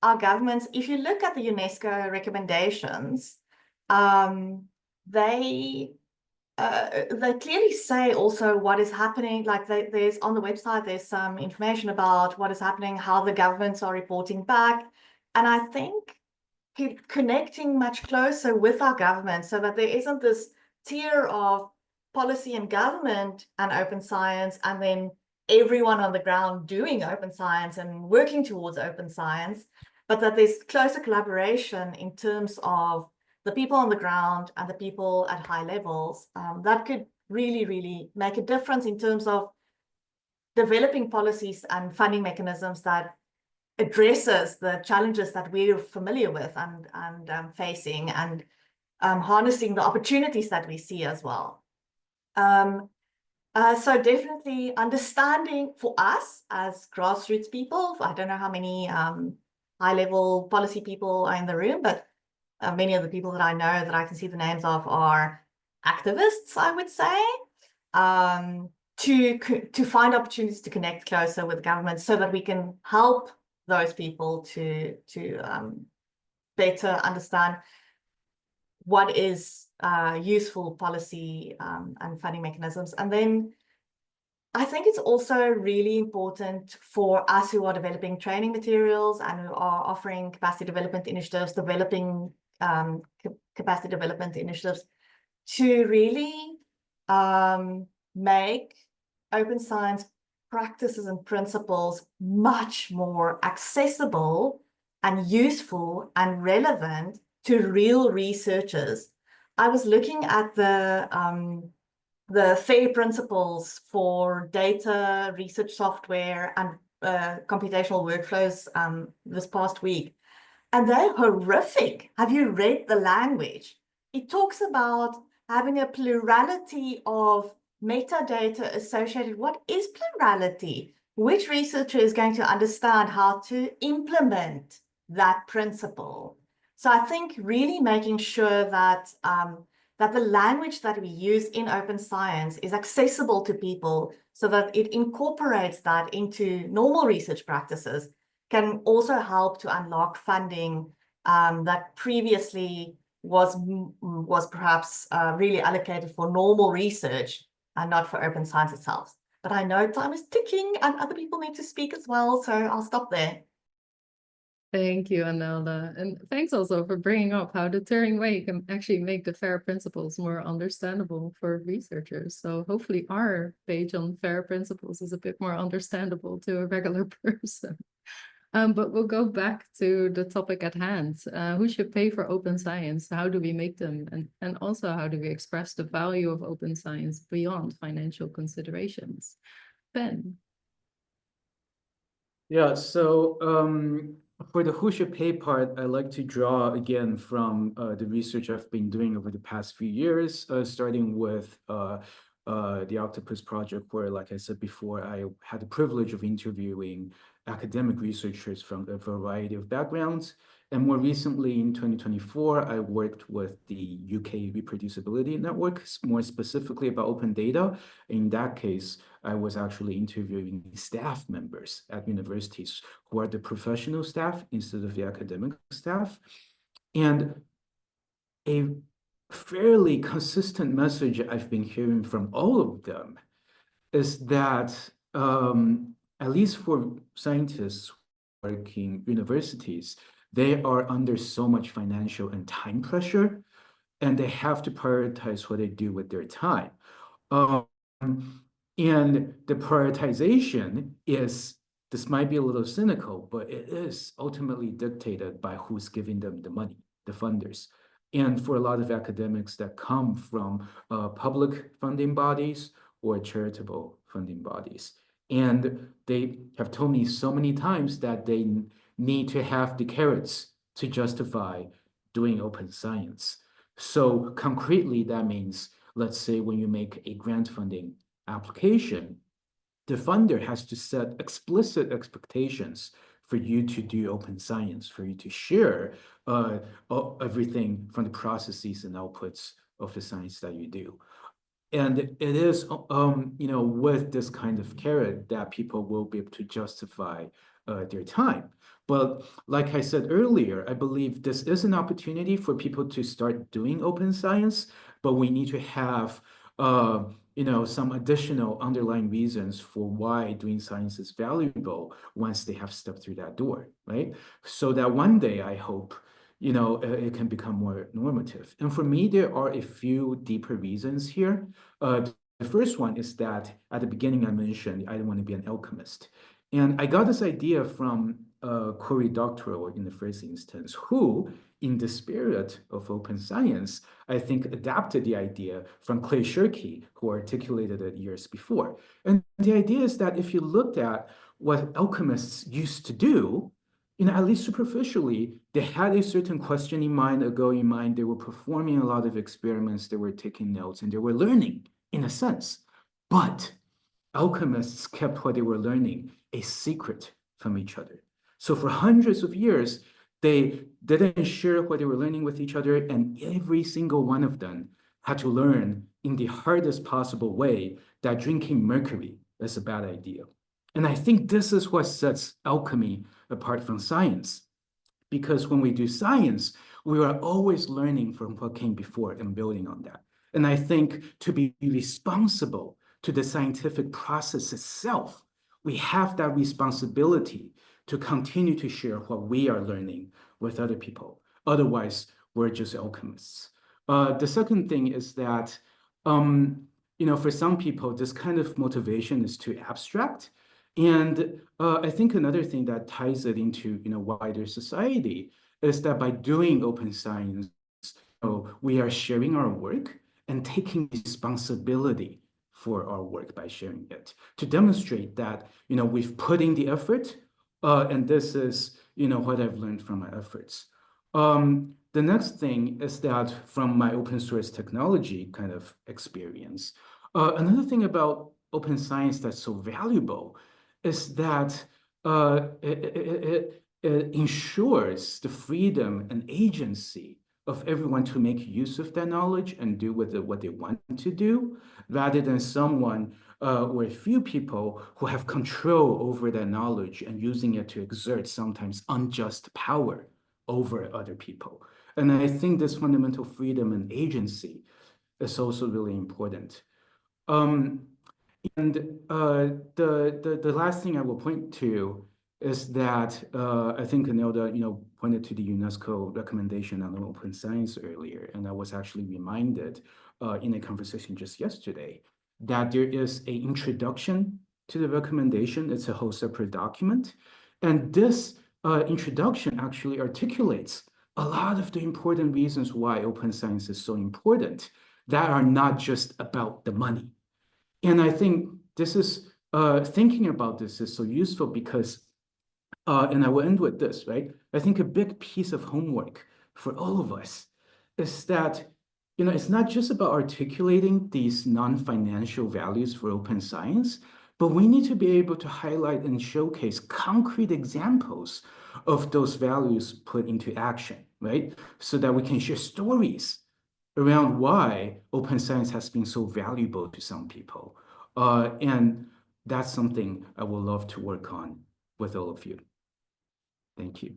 Our governments, if you look at the UNESCO recommendations, they clearly say also what is happening. Like there's on the website, there's some information about what is happening, how the governments are reporting back. And I think connecting much closer with our government so that there isn't this tier of policy and government and open science, and then everyone on the ground doing open science and working towards open science, but that there's closer collaboration in terms of the people on the ground and the people at high levels. That could really, really make a difference in terms of developing policies and funding mechanisms that addresses the challenges that we're familiar with and facing, and harnessing the opportunities that we see as well. So definitely understanding for us as grassroots people, I don't know how many high-level policy people are in the room, but many of the people that I know that I can see the names of are activists, I would say, to find opportunities to connect closer with government so that we can help those people to better understand what is useful policy and funding mechanisms. And then I think it's also really important for us who are developing training materials and who are offering capacity development initiatives, developing capacity development initiatives, to really make open science practices and principles much more accessible and useful and relevant to real researchers. I was looking at the FAIR principles for data research software and computational workflows this past week, and they're horrific. Have you read the language? It talks about having a plurality of metadata associated. What is plurality? Which researcher is going to understand how to implement that principle? So I think really making sure that that the language that we use in open science is accessible to people so that it incorporates that into normal research practices can also help to unlock funding that previously was perhaps really allocated for normal research and not for open science itself. But I know time is ticking and other people need to speak as well, so I'll stop there. Thank you, Anelda. And thanks also for bringing up how the Turing Way can actually make the FAIR principles more understandable for researchers. So hopefully our page on FAIR principles is a bit more understandable to a regular person. But we'll go back to the topic at hand. Who should pay for open science? How do we make them? And also how do we express the value of open science beyond financial considerations? Ben. Yeah, so for the who should pay part, I like to draw again from the research I've been doing over the past few years, starting with the Octopus project, where, like I said before, I had the privilege of interviewing academic researchers from a variety of backgrounds. And more recently, in 2024, I worked with the UK Reproducibility Network, more specifically about open data. In that case, I was actually interviewing staff members at universities who are the professional staff instead of the academic staff. And a fairly consistent message I've been hearing from all of them is that, at least for scientists working universities, they are under so much financial and time pressure, and they have to prioritize what they do with their time. And the prioritization is, this might be a little cynical, but it is ultimately dictated by who's giving them the money, the funders. And for a lot of academics that come from public funding bodies or charitable funding bodies. And they have told me so many times that they need to have the carrots to justify doing open science. So concretely, that means, let's say when you make a grant funding application, the funder has to set explicit expectations for you to do open science, for you to share everything from the processes and outputs of the science that you do. And it is, with this kind of carrot that people will be able to justify their time. But like I said earlier, I believe this is an opportunity for people to start doing open science, but we need to have, some additional underlying reasons for why doing science is valuable once they have stepped through that door, right? So that one day, I hope, it can become more normative. And for me, there are a few deeper reasons here. The first one is that at the beginning I mentioned I didn't want to be an alchemist. And I got this idea from Cory Doctorow in the first instance, who, in the spirit of open science, I think adapted the idea from Clay Shirky, who articulated it years before. And the idea is that if you looked at what alchemists used to do, at least superficially, they had a certain question in mind, a goal in mind. They were performing a lot of experiments, they were taking notes, and they were learning in a sense. But alchemists kept what they were learning a secret from each other. So for hundreds of years, they didn't share what they were learning with each other, and every single one of them had to learn in the hardest possible way that drinking mercury is a bad idea. And I think this is what sets alchemy apart from science. Because when we do science, we are always learning from what came before and building on that. And I think to be responsible to the scientific process itself, we have that responsibility to continue to share what we are learning with other people. Otherwise, we're just alchemists. The second thing is that, for some people, this kind of motivation is too abstract. And I think another thing that ties it into wider society is that by doing open science, we are sharing our work and taking responsibility for our work by sharing it to demonstrate that we've put in the effort, and this is what I've learned from my efforts. The next thing is that from my open source technology kind of experience, another thing about open science that's so valuable is that it ensures the freedom and agency of everyone to make use of that knowledge and do with it what they want to do, rather than someone or a few people who have control over that knowledge and using it to exert sometimes unjust power over other people. And I think this fundamental freedom and agency is also really important. And the last thing I will point to is that I think Anelda, pointed to the UNESCO recommendation on open science earlier, and I was actually reminded in a conversation just yesterday that there is an introduction to the recommendation. It's a whole separate document, and this introduction actually articulates a lot of the important reasons why open science is so important that are not just about the money. And I think this is, thinking about this is so useful because, and I will end with this, right? I think a big piece of homework for all of us is that, it's not just about articulating these non-financial values for open science, but we need to be able to highlight and showcase concrete examples of those values put into action, right? So that we can share stories around why open science has been so valuable to some people. And that's something I would love to work on with all of you. Thank you.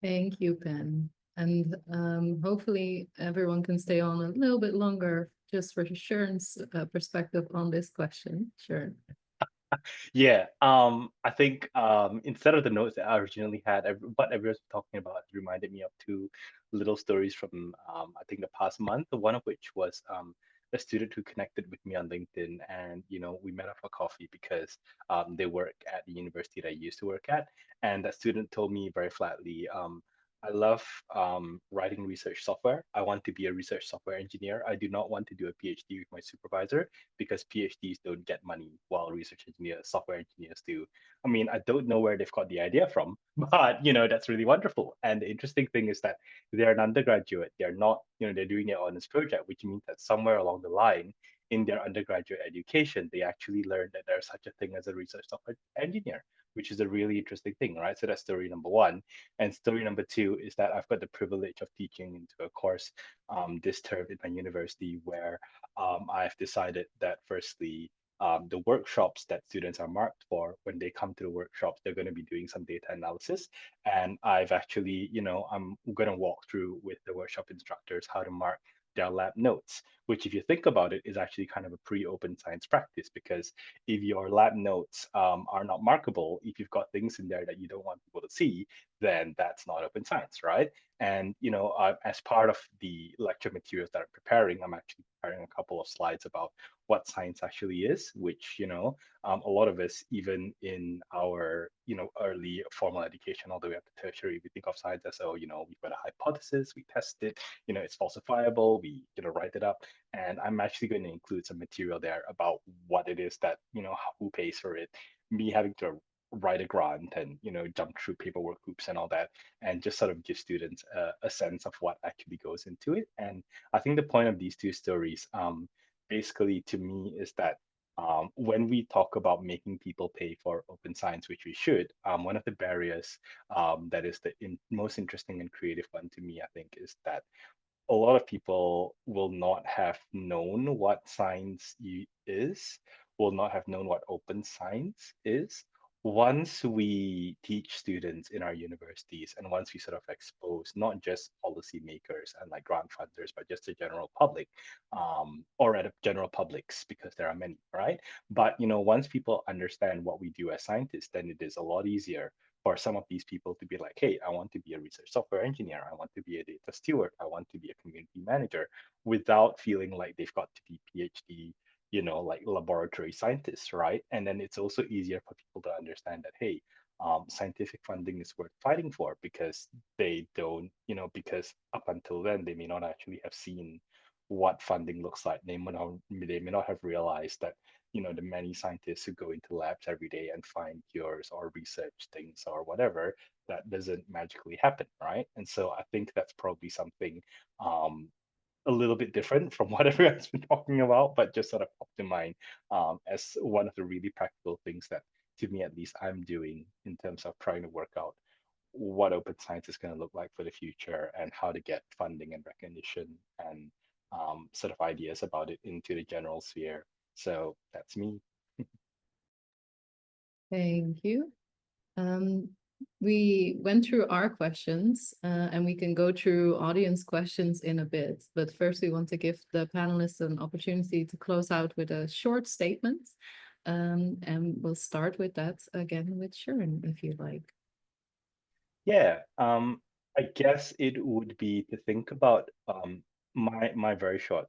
Thank you, Pen. And hopefully everyone can stay on a little bit longer just for Shern's perspective on this question. Shern. Yeah, I think instead of the notes that I originally had, what everyone's talking about reminded me of two little stories from I think the past month. One of which was a student who connected with me on LinkedIn, and we met up for coffee because they work at the university that I used to work at, and that student told me very flatly, I love writing research software. I want to be a research software engineer. I do not want to do a PhD with my supervisor because PhDs don't get money while research engineers, software engineers do. I mean, I don't know where they've got the idea from, but that's really wonderful. And the interesting thing is that they're an undergraduate. They're not, they're doing their honors project, which means that somewhere along the line in their undergraduate education, they actually learned that there's such a thing as a research software engineer, which is a really interesting thing, right? So that's story number one. And story number two is that I've got the privilege of teaching into a course this term in my university where I've decided that firstly, the workshops that students are marked for, when they come to the workshops, they're going to be doing some data analysis. And I've actually, I'm going to walk through with the workshop instructors how to mark their lab notes, which if you think about it is actually kind of a pre-open science practice, because if your lab notes are not markable, if you've got things in there that you don't want people to see, then that's not open science, right? And as part of the lecture materials that I'm preparing, I'm actually preparing a couple of slides about what science actually is, which a lot of us, even in our early formal education all the way up to tertiary, we think of science as, oh, we've got a hypothesis, we test it, it's falsifiable, we write it up. And I'm actually going to include some material there about what it is that who pays for it, me having to write a grant and jump through paperwork hoops and all that, and just sort of give students a sense of what actually goes into it. And I think the point of these two stories basically to me is that when we talk about making people pay for open science, which we should, one of the barriers that is the most interesting and creative one to me, I think, is that a lot of people will not have known what science is, will not have known what open science is. Once we teach students in our universities and once we sort of expose not just policymakers and like grant funders, but just the general public, or at general publics, because there are many, right? But once people understand what we do as scientists, then it is a lot easier for some of these people to be like, hey, I want to be a research software engineer. I want to be a data steward. I want to be a community manager, without feeling like they've got to be PhD, like laboratory scientists, right? And then it's also easier for people to understand that, hey, scientific funding is worth fighting for, because they don't, because up until then, they may not actually have seen what funding looks like. They may not have realized that the many scientists who go into labs every day and find cures or research things or whatever, that doesn't magically happen, right? And so I think that's probably something a little bit different from what everyone's been talking about, but just sort of popped in mind as one of the really practical things that, to me at least, I'm doing in terms of trying to work out what open science is going to look like for the future and how to get funding and recognition and sort of ideas about it into the general sphere. So that's me. Thank you. We went through our questions and we can go through audience questions in a bit. But first, we want to give the panelists an opportunity to close out with a short statement. And we'll start with that again with Shern, if you like. Yeah, I guess it would be to think about my very short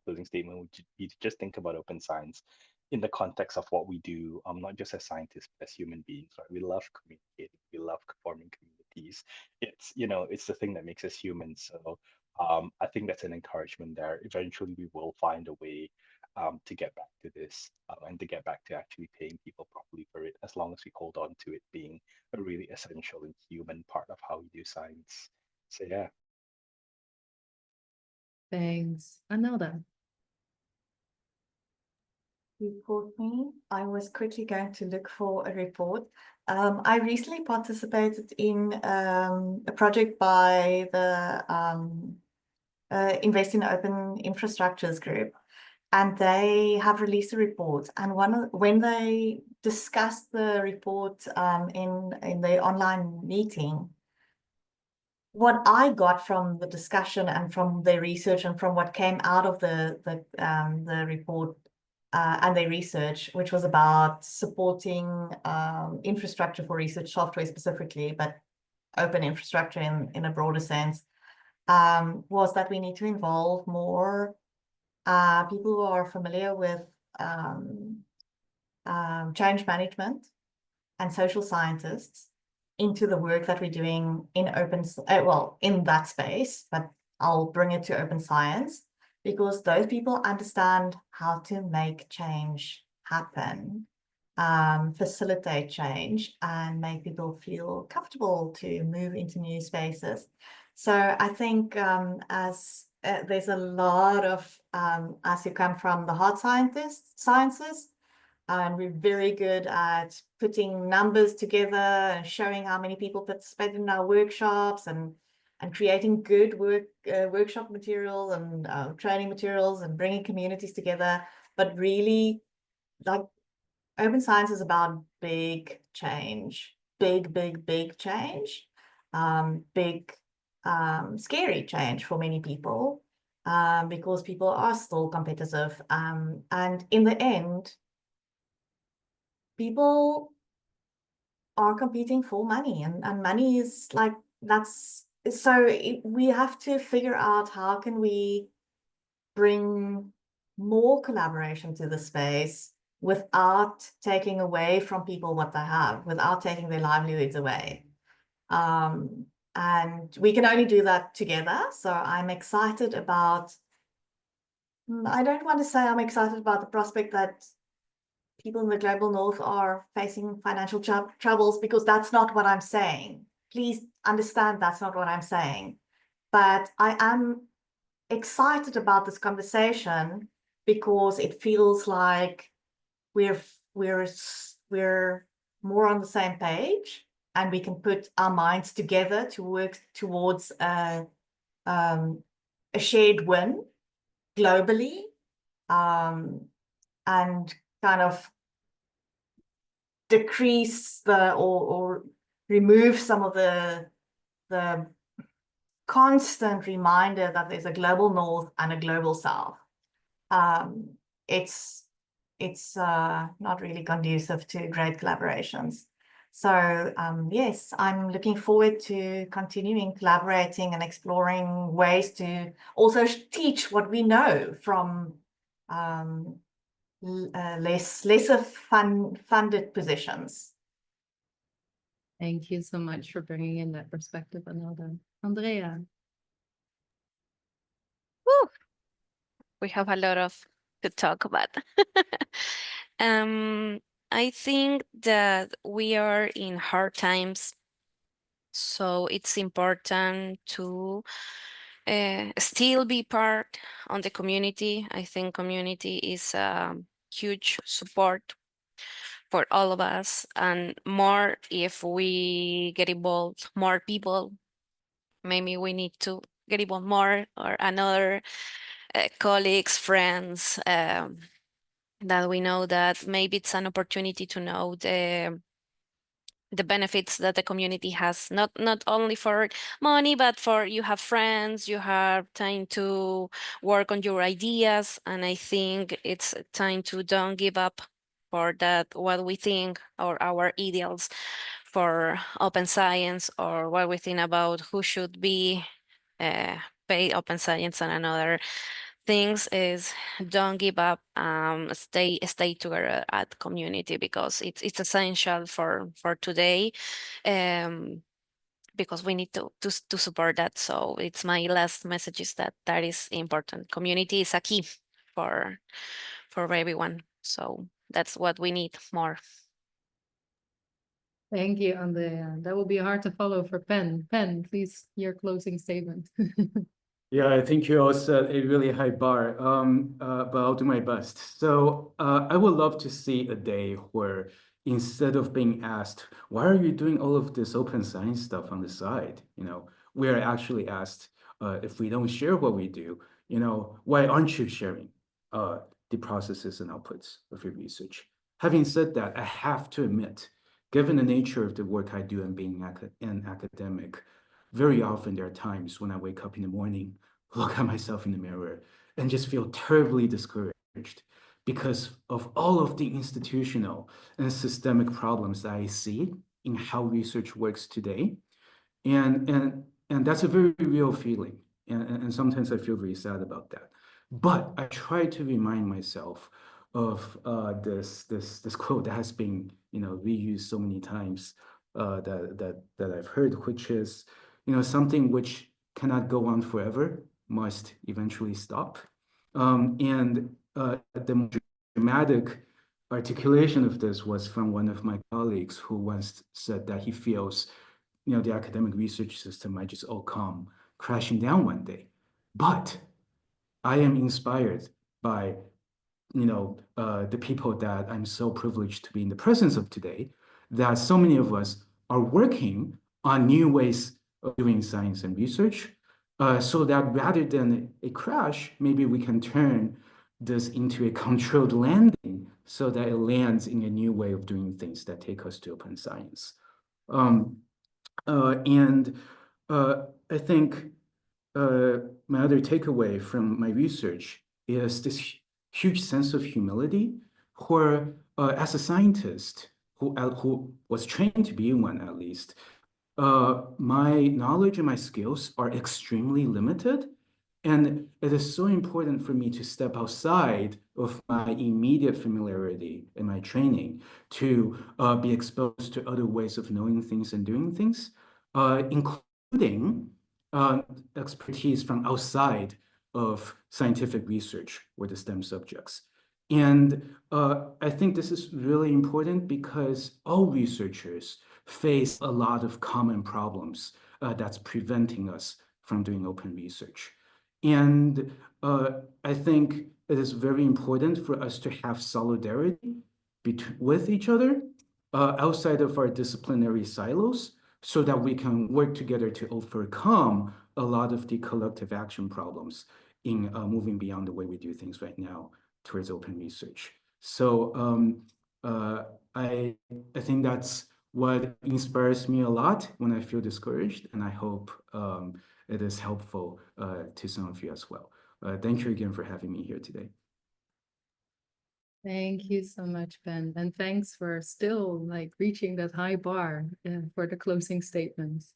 closing statement would be to just think about open science in the context of what we do, not just as scientists, but as human beings, right? We love communicating, we love forming communities. It's the thing that makes us human. So I think that's an encouragement there. Eventually, we will find a way to get back to this and to get back to actually paying people properly for it, as long as we hold on to it being a really essential and human part of how we do science. So yeah. Thanks. Anelda. You called me. I was quickly going to look for a report. I recently participated in a project by the Invest in Open Infrastructures group, and they have released a report. And when they discussed the report in the online meeting, what I got from the discussion and from the research and from what came out of the report and their research, which was about supporting infrastructure for research software specifically, but open infrastructure in a broader sense, was that we need to involve more people who are familiar with change management and social scientists into the work that we're doing in in that space, but I'll bring it to open science because those people understand how to make change happen, facilitate change, and make people feel comfortable to move into new spaces. So I think there's a lot of, as you come from the hard sciences, and we're very good at putting numbers together and showing how many people participate in our workshops and creating good workshop material and training materials and bringing communities together. But really, like, open science is about big change, big change, big, scary change for many people, because people are still competitive. And in the end, people are competing for money, and money is like, we have to figure out how can we bring more collaboration to the space without taking away from people what they have, without taking their livelihoods away. And we can only do that together. So I'm excited about, I don't want to say I'm excited about the prospect that people in the global north are facing financial troubles, because that's not what I'm saying. Please understand that's not what I'm saying. But I am excited about this conversation because it feels like we're more on the same page, and we can put our minds together to work towards a shared win globally, and kind of decrease or remove some of the constant reminder that there's a global north and a global south. It's not really conducive to great collaborations. So yes, I'm looking forward to continuing collaborating and exploring ways to also teach what we know from lesser funded positions. Thank you so much for bringing in that perspective, Anelda. Andrea. Woo! We have a lot of to talk about. I think that we are in hard times, so it's important to still be part on the community. I think community is a huge support for all of us, and more if we get involved, more people. Maybe we need to get involved more, or another colleagues, friends, that we know that maybe it's an opportunity to know the benefits that the community has, not only for money, but for you have friends, you have time to work on your ideas. And I think it's time to don't give up for that, what we think or our ideals for open science, or what we think about who should be paid open science and another things is don't give up, stay together at community, because it's essential for today, because we need to support that. So it's my last message is that is important. Community is a key for everyone. So that's what we need more. Thank you, Andrea. That will be hard to follow for Pen. Pen, please, your closing statement. Yeah, I think you all set a really high bar, but I'll do my best. So I would love to see a day where instead of being asked, why are you doing all of this open science stuff on the side? We are actually asked, if we don't share what we do, why aren't you sharing the processes and outputs of your research? Having said that, I have to admit, given the nature of the work I do and being an academic, very often there are times when I wake up in the morning, look at myself in the mirror, and just feel terribly discouraged because of all of the institutional and systemic problems that I see in how research works today. And that's a very real feeling. And sometimes I feel very sad about that. But I try to remind myself of this quote that has been reused so many times that I've heard, which is, something which cannot go on forever, must eventually stop. And the dramatic articulation of this was from one of my colleagues who once said that he feels, the academic research system might just all come crashing down one day. But I am inspired by, the people that I'm so privileged to be in the presence of today, that so many of us are working on new ways of doing science and research, so that rather than a crash, maybe we can turn this into a controlled landing so that it lands in a new way of doing things that take us to open science. I think my other takeaway from my research is this huge sense of humility, where as a scientist who was trained to be one at least, my knowledge and my skills are extremely limited. And it is so important for me to step outside of my immediate familiarity and my training to be exposed to other ways of knowing things and doing things, including expertise from outside of scientific research or the STEM subjects. And I think this is really important because all researchers face a lot of common problems that's preventing us from doing open research. And I think it is very important for us to have solidarity with each other outside of our disciplinary silos, so that we can work together to overcome a lot of the collective action problems in moving beyond the way we do things right now towards open research. So I think that's what inspires me a lot when I feel discouraged, and I hope it is helpful to some of you as well. Thank you again for having me here today. Thank you so much, Ben. And thanks for still reaching that high bar for the closing statements.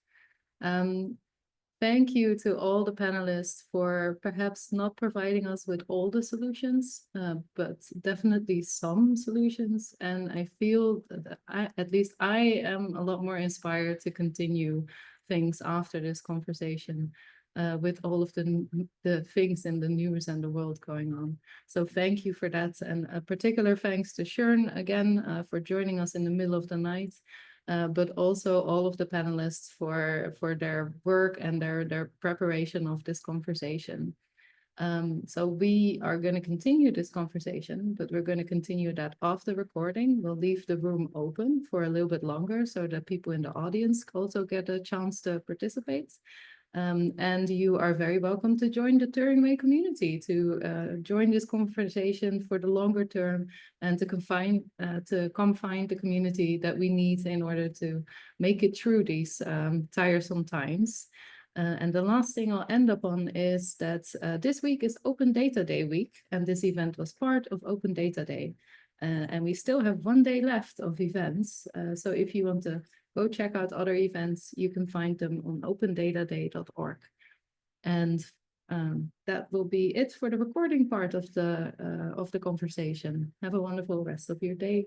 Thank you to all the panelists for perhaps not providing us with all the solutions, but definitely some solutions. And I feel that at least I am a lot more inspired to continue things after this conversation with all of the things in the news and the world going on. So thank you for that. And a particular thanks to Shern again for joining us in the middle of the night. But also all of the panelists for their work and their preparation of this conversation. So we are going to continue this conversation, but we're going to continue that off the recording. We'll leave the room open for a little bit longer so that people in the audience also get a chance to participate. And you are very welcome to join the Turing Way community, to join this conversation for the longer term, and to come find the community that we need in order to make it through these tiresome times. And the last thing I'll end up on is that this week is Open Data Day week, and this event was part of Open Data Day. And we still have 1 day left of events. So if you want to go check out other events, you can find them on opendataday.org. And that will be it for the recording part of the conversation. Have a wonderful rest of your day.